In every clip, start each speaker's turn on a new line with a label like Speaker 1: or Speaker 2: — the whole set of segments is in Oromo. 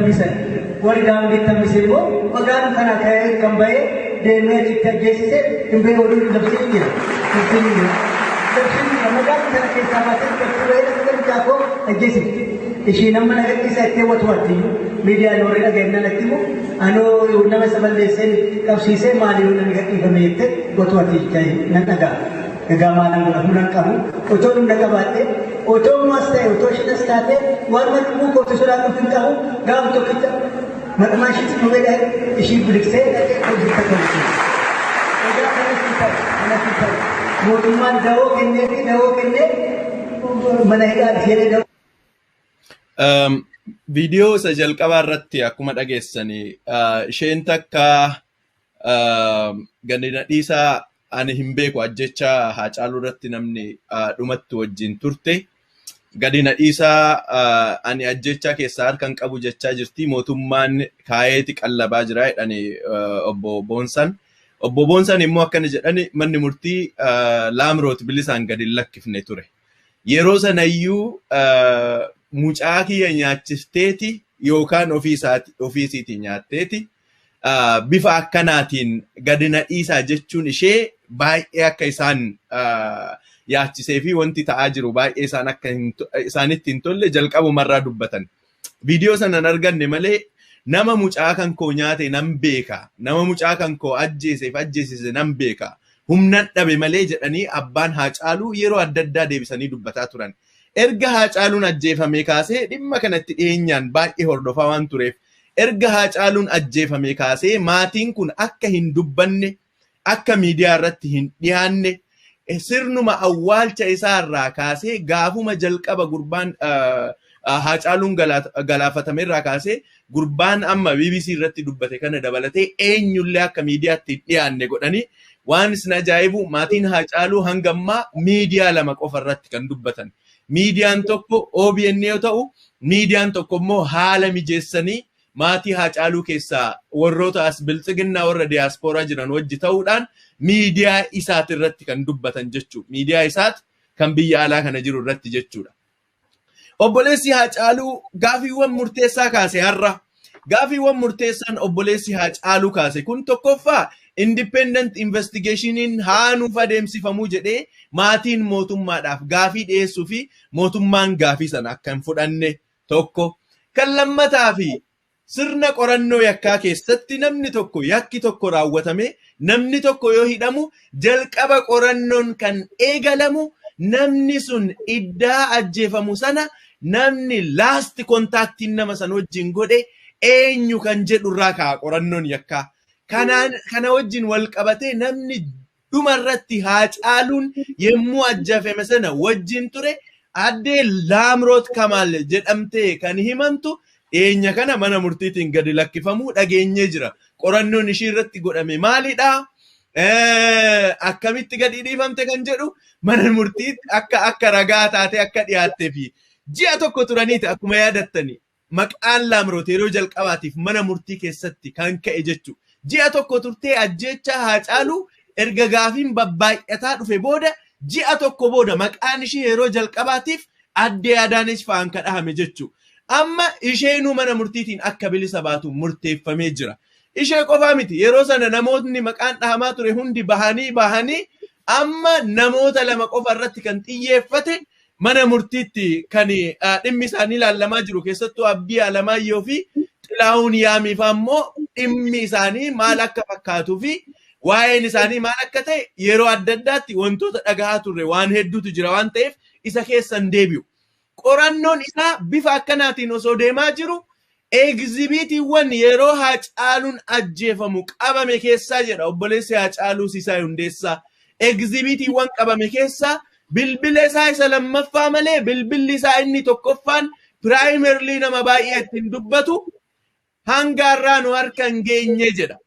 Speaker 1: tambisan warri daandii tambisee immoo magaalaa kana ka'ee kan ba'ee deemee achitti ajjeesisee hin ba'ee oduu labsee jira. magaalaa kana keessaa baatee bakka ba'ee kan jaakoo ajjeesifte. Isheen amma nagadhiisa itti watuwatti miidiyaan warri dhageenyaan itti immoo anoo nama saballeesseen qabsiisee maaliif namni gadhiifame jettee watuwatti jechaa nan dhagaa. Egaa maalaan godha hunan qabu otoo hunda qabaadhee otoo mas ta'e otoo ishiinas taatee waan madhumuu kootu sodaa dhufu hin qabu gaafa tokkicha madhumaa ishiitti dhufee ishii biliksee dhaqee hojjechaa tolche. Egaa kanatti ta'e mootummaan dawoo kennee fi dawoo kennee mana hidhaa ishee dawoo.
Speaker 2: Viidiyoo isa jalqabaa irratti akkuma dhageessanii isheen takka gandina dhiisaa ani hin beeku ajjecha Haacaaluu irratti namni dhumatti wajjin turte gandina dhiisaa ani ajjecha keessaa harkan qabu jechaa jirti mootummaan kaayeeti qallabaa jira jedhani obbo Boonsan. Obbo Boonsan immoo akkana jedhani manni murtii Laamroot bilisaan gadi lakkifne ture. Yeroo sanayyuu mucaa kiyya nyaachifteeti yookaan ofiisiitii nyaatteeti. Bifa akkanaatiin gadina dhiisaa jechuun ishee baay'ee akka isaan yaachisee fi wanti ta'aa jiru baay'ee isaan akka isaanitti hin tolle jalqabumarraa dubbatan. Viidiyoo sanan arganne malee nama mucaa kan koo nyaate nan beeka. Nama mucaa kan koo ajjeesise nan beeka. Humnan dhabe malee jedhanii abbaan Haacaaluu yeroo adda addaa deebisanii dubbataa turan. Erga Haacaaluun ajjeefamee kaasee dhimma kanatti dhiyeenyaan baay'ee hordofaa waan tureef erga Haacaaluun ajjeefamee kaasee maatiin kun akka hin dubbanne akka miidiyaa irratti hin dhiyaanne sirnuma awwaalcha isaarraa kaasee gaafuma jalqaba gurbaan Haacaaluun galaafatame irraa kaasee gurbaan amma BBC irratti dubbate kana dabalatee eenyullee akka miidiyaatti hin dhiyaanne godhanii waan isin ajaa'ibu maatiin Haacaaluu hangammaa miidiyaa lama qofa irratti kan dubbatan. Miidiyaan tokko OBN yoo ta'u, miidiyaan tokko immoo haala mijeessanii maatii Haacaaluu keessaa warroota as biltsiginnaa warra diyaaspooraa jiran wajji ta'uudhaan miidiyaa isaati irratti kan dubbatan jechuudha. Miidiyaa isaati kan biyya alaa kana jiru irratti jechuudha. Obboleessi Haacaaluu gaafiiwwan murteessaa kaase har'a. Gaafiiwwan murteessaan obboleessi Haacaaluu kaase kun tokkoffaa independent investigationiin haa nuuf adeemsifamuu jedhee maatiin mootummaadhaaf gaafii dhiyeessuu fi mootummaan gaafii sana akka hin fudhanne tokko. Kan lammataa fi sirna qorannoo yakkaa keessatti namni tokko yakki tokko raawwatame namni tokko yoo hidhamu jalqaba qorannoon kan eegalamu namni sun iddaa ajjeefamu sana namni laasti kontaaktiin nama san wajjin godhe eenyu kan jedhurraa ka'a qorannoon yakkaa. Kana wajjin wal qabatee namni dhumarratti Haacaaluun yemmuu ajjeefame sana wajjin ture addee Laamroot Kamaal jedhamtee kan himantu eenya kana mana murtiitiin gadi lakkifamuu dhageenyee jira. Qorannoon ishii irratti godhame maalidha? Akkamitti gadi dhiifamte kan jedhu mana murtiitti akka ragaa taate akka dhiyaattee fi ji'a tokko turaniiti akkuma yaadattani maqaan Laamroot yeroo jalqabaatiif mana murtii keessatti kan ka'e jechuudha. Ji'a tokko turtee ajjecha Haacaaluu erga gaafiin babbaay'ataa dhufe booda ji'a tokko booda maqaan ishee yeroo jalqabaatiif addee Adaanechi fa'aan kadhahame jechuudha. Amma isheenuu mana murtiitiin akka bilisa baatu murteeffamee jira. Ishee qofaa miti yeroo sana namootni maqaan dhahamaa ture hundi bahanii amma namoota lama qofa irratti kan xiyyeeffate mana murtiitti kan dhimmi isaanii ilaalamaa jiru keessattuu Abdii Alamaayyoo fi Xilaahun Yaamiif ammoo dhimmi isaanii maal akka fakkaatuu fi waa'een isaanii maal akka ta'e yeroo adda addaatti wantoota dhagahaa turre waan hedduutu jira waan ta'eef isa keessan deebi'u. Qorannoon isaa bifa akkanaatiin osoo deemaa jiru egzibiitiiwwan yeroo Haacaaluun ajjeefamu qabame keessaa jedha obboleessi Haacaaluu Siisaa Hundeessaa. Egzibiitiiwwan qabame keessaa bilbila isaa isa lammaffaa malee bilbilli isaa inni tokkoffaan piraayimerlii nama baay'ee ittiin dubbatu hanga har'aa nu harka hin geenye jedha.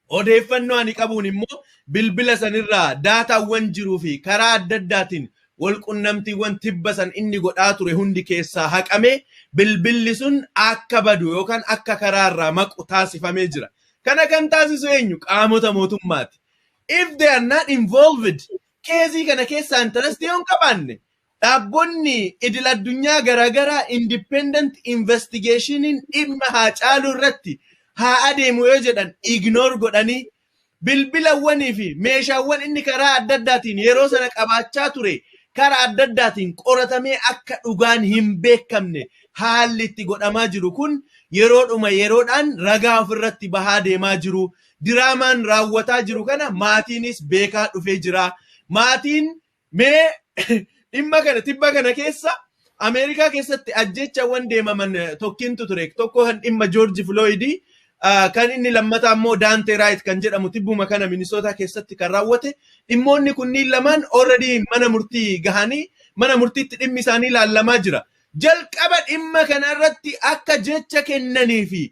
Speaker 2: Odeeffannoo ani qabuun immoo bilbila sanirraa daataawwan jiruu fi karaa adda addaatiin walqunnamtiiwwan tibba san inni godhaa ture hundi keessaa haqamee bilbilli sun akka badu yookaan akka karaarraa maqu taasifamee jira. Kana kan taasisu eenyu? Qaamota mootummaati. If they are not involved, keezii kana keessaa interest yoo hin qabaanne Dhaabbonni idil addunyaa garaagaraa independent investigationiin dhimma Haacaaluu irratti haa adeemu yoo jedhan ignore godhanii bilbilawwanii fi meeshaawwan inni karaa adda addaatiin yeroo sana qabaachaa ture karaa adda addaatiin qoratamee akka dhugaan hin beekamne haalli itti godhamaa jiru kun yeroodhuma yeroodhaan ragaa ofirratti bahaa deemaa jiru. Diraamaan raawwataa jiru kana maatiinis beekaa dhufee jira. Maatiin mee dhimma kana tibba kana keessa Ameerikaa keessatti ajjechawwan deemaman tokkintu ture. Tokko kan dhimma George Floyd kan inni lammataa immoo Daante Raayit kan jedhamu tibbuma kana Minnesota keessatti kan raawwate. Dhimmoonni kunniin lamaan already mana murtii gahanii mana murtiitti dhimmi isaanii ilaalamaa jira. Jalqaba dhimma kana irratti akka jecha kennanii fi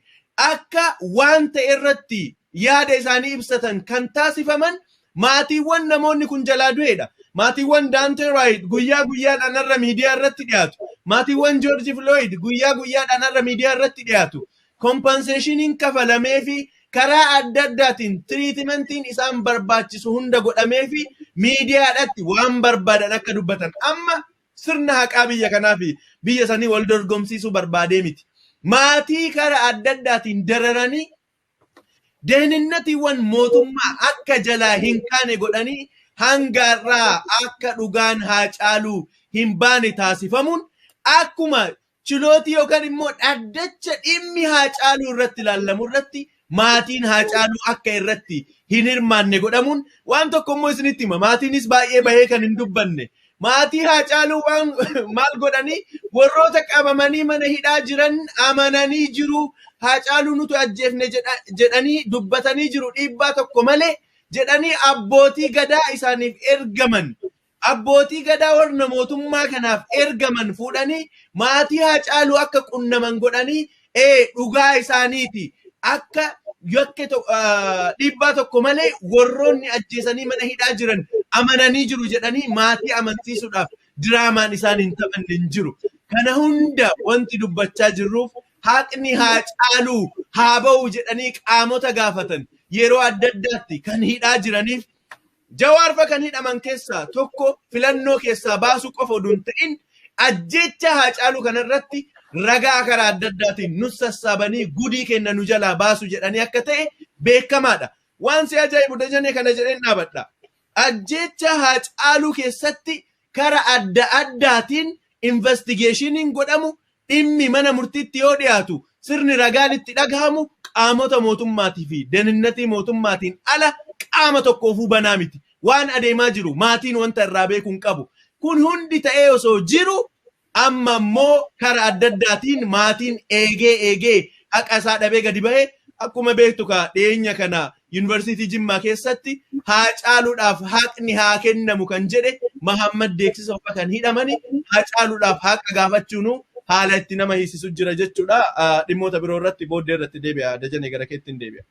Speaker 2: akka waan ta'e irratti yaada isaanii ibsatan kan taasifaman maatiiwwan namoonni kun jalaa du'edha. Maatiiwwan Daante Raayit guyyaa guyyaadhaan irra miidiyaa irratti dhiyaatu. Maatiiwwan George Floyd guyyaa guyyaadhaan irra miidiyaa irratti dhiyaatu. Compensationiin kafalamee fi karaa adda addaatiin treatmentiin isaan barbaachisu hunda godhamee fi miidiyaadhaatti waan barbaadan akka dubbatan. Amma sirna haqaa biyya kanaa fi biyya sanii wal dorgomsiisuu barbaadee miti. Maatii karaa adda addaatiin dararanii deeninatiiwwan mootummaa akka jalaa hin kaane godhanii hangaarraa akka dhugaan Haacaaluu hin baane taasifamuun akkuma chilootii yookaan immoo dhaddacha dhimmi Haacaaluu irratti ilaalamu irratti maatiin Haacaaluu akka irratti hin hirmaanne godhamuun waan tokko immoo isinitti hima. Maatiinis baay'ee bahee kan hin dubbanne. Maatii Haacaaluu waan maal godhanii warroota qabamanii mana hidhaa jiran amananii jiru. Haacaaluu nutu ajjeefne jedhanii dubbatanii jiru dhiibbaa tokko malee jedhanii abbootii gadaa isaaniif ergaman. Abbootii gadaa warra mootummaa kanaaf ergaman fuudhanii maatii Haacaaluu akka qunnaman godhanii dhugaa isaaniiti akka yakke dhiibbaa tokko malee warroonni ajjeesanii mana hidhaa jiran amananii jiru jedhanii maatii amansiisuudhaaf diraamaan isaan hin taphanne hin jiru. Kana hunda wanti dubbachaa jirruuf haqni Haacaaluu haa ba'u jedhanii qaamota gaafatan yeroo adda addaatti kan hidhaa jiraniif Jawaarfa kan hidhaman keessaa tokko filannoo keessaa baasuu qofa oduu hin ta'in ajjecha Haacaaluu kanarratti ragaa karaa adda addaatiin nu sassaabanii gudii kenna nu jalaa baasu jedhanii akka ta'e beekamaadha. Waan si ajaa'ibu Dajanee kana jedheen dhaabadha. Ajjecha Haacaaluu keessatti karaa adda addaatiin investigationiin godhamu dhimmi mana murtiitti yoo dhiyaatu sirni ragaan itti dhagahamu qaamota mootummaatii fi deeninnatii mootummaatiin ala qaama tokkoofuu banaa miti. Waan adeemaa jiru maatiin wanta irraa beekuun qabu. Kun hundi ta'ee osoo jiru amma immoo karaa adda addaatiin maatiin eegee haqa isaa dhabee gadi bahee akkuma beektu dhiyeenya kana yuunivarsiitii Jimmaa keessatti Haacaaluudhaaf haqni haa kennamu kan jedhe Mahammad Deeksisa kan hidhamani Haacaaluudhaaf haqa gaafachuun haala itti nama hiisisu jira jechuudha. Dhimmoota biroo irratti booddee irratti deebi'a. Dajanee gara keetti hin deebi'a.